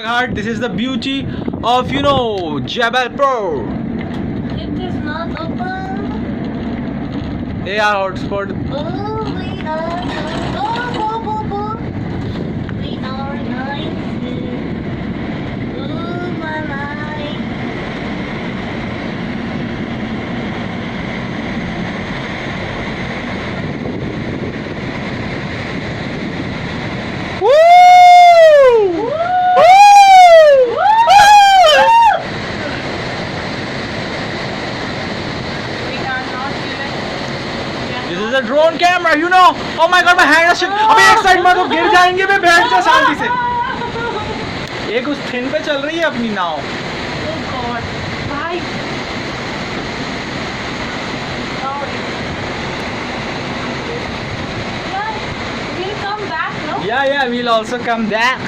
Bhedaghat, this is the beauty of Jabalpur. It is not open. AR hotspot. Oh, we are we are nice. Oh, my life. Woo! We are not even. This is a drone camera, Oh my god, my hand is shaking. अबे एक side मत हो, गिर जाएंगे बे, बैठ जा शांति से। एक उस थिन पे चल रही है अपनी नाव। Oh God, why? Sorry. Yeah, we'll come back, no? Yeah, we'll also come back.